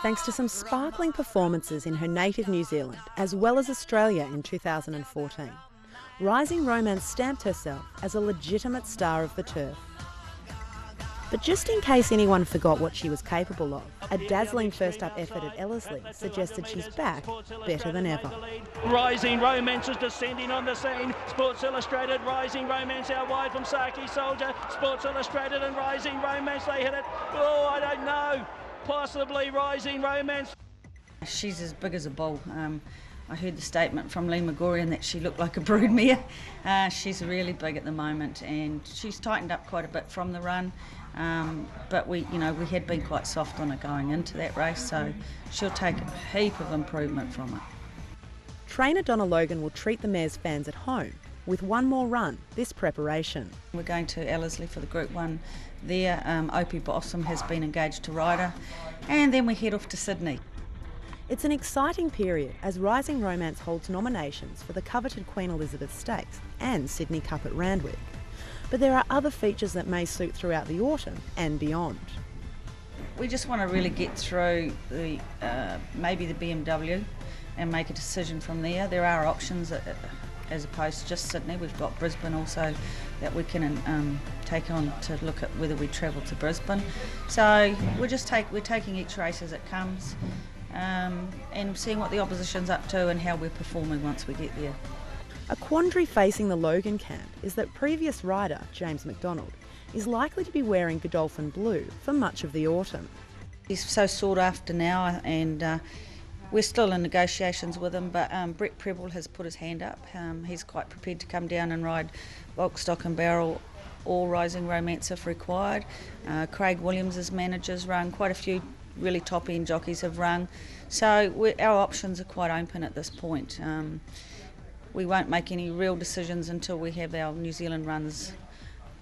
thanks to some sparkling performances in her native New Zealand as well as Australia in 2014. Rising Romance stamped herself as a legitimate star of the turf. But just in case anyone forgot what she was capable of, a dazzling first-up effort at Ellerslie suggested she's back better than ever. Rising Romance is descending on the scene. Sports Illustrated, Rising Romance out wide from Saki Soldier. Sports Illustrated and Rising Romance, they hit it. Oh, I don't know. Possibly Rising Romance. She's as big as a bull. I heard the statement from Lee Magorian that she looked like a broodmare. She's really big at the moment, and she's tightened up quite a bit from the run. But we had been quite soft on her going into that race, so she'll take a heap of improvement from it. Trainer Donna Logan will treat the mare's fans at home with one more run this preparation. We're going to Ellerslie for the Group 1 there. Opie Bossum has been engaged to ride her, and then we head off to Sydney. It's an exciting period as Rising Romance holds nominations for the coveted Queen Elizabeth Stakes and Sydney Cup at Randwick. But there are other features that may suit throughout the autumn and beyond. We just want to really get through the maybe the BMW and make a decision from there. There are options as opposed to just Sydney. We've got Brisbane also that we can take on to look at whether we travel to Brisbane. So we're taking each race as it comes. And seeing what the opposition's up to and how we're performing once we get there. A quandary facing the Logan camp is that previous rider James McDonald is likely to be wearing Godolphin blue for much of the autumn. He's so sought after now, and we're still in negotiations with him, but Brett Preble has put his hand up. He's quite prepared to come down and ride bulk, stock and barrel or Rising Romance if required. Craig Williams' managers run, quite a few really top-end jockeys have rung, so our options are quite open at this point. We won't make any real decisions until we have our New Zealand runs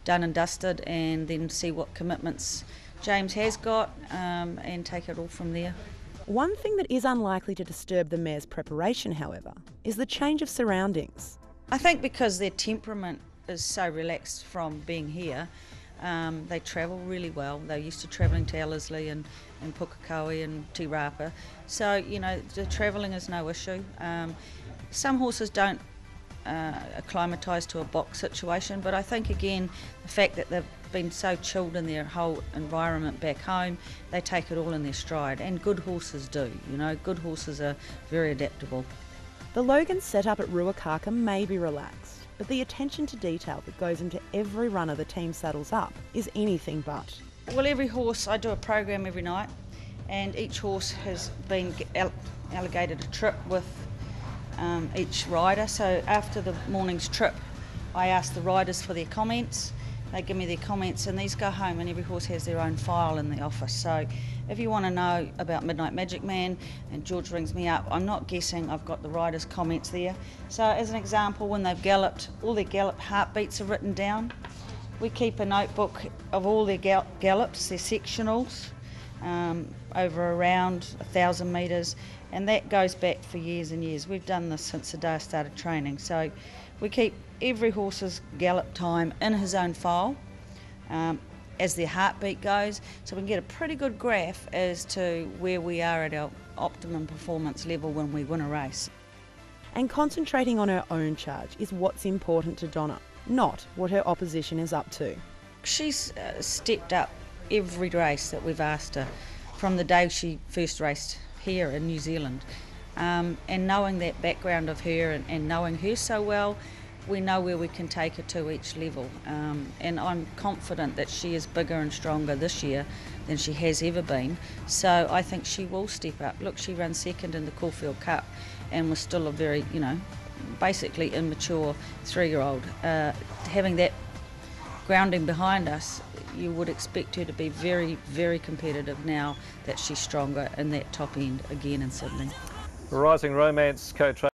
done and dusted, and then see what commitments James has got, and take it all from there. One thing that is unlikely to disturb the mare's preparation, however, is the change of surroundings. I think because their temperament is so relaxed from being here, they travel really well. They're used to travelling to Ellerslie and Pukekohe and Te Rapa, so the travelling is no issue. Some horses don't acclimatise to a box situation, but I think again the fact that they've been so chilled in their whole environment back home, they take it all in their stride, and good horses do. Good horses are very adaptable. The Logan setup at Ruakaka may be relaxed, but the attention to detail that goes into every runner the team saddles up is anything but. Well, every horse, I do a program every night, and each horse has been allocated a trip with each rider. So after the morning's trip, I ask the riders for their comments. They give me their comments, and these go home, and every horse has their own file in the office. So if you want to know about Midnight Magic Man and George rings me up, I'm not guessing, I've got the riders' comments there. So as an example, when they've galloped, all their gallop heartbeats are written down. We keep a notebook of all their gallops, their sectionals, over around 1,000 metres, and that goes back for years and years. We've done this since the day I started training, so we keep every horse's gallop time in his own file as their heartbeat goes, so we can get a pretty good graph as to where we are at our optimum performance level when we win a race. And concentrating on her own charge is what's important to Donna, not what her opposition is up to. She's stepped up every race that we've asked her from the day she first raced here in New Zealand, and knowing that background of her and knowing her so well, we know where we can take her to each level, and I'm confident that she is bigger and stronger this year than she has ever been, so I think she will step up. Look, she ran second in the Caulfield Cup and was still a very, basically immature 3-year-old. Having that grounding behind us, you would expect her to be very, very competitive now that she's stronger in that top end again in Sydney. Rising Romance co-trainer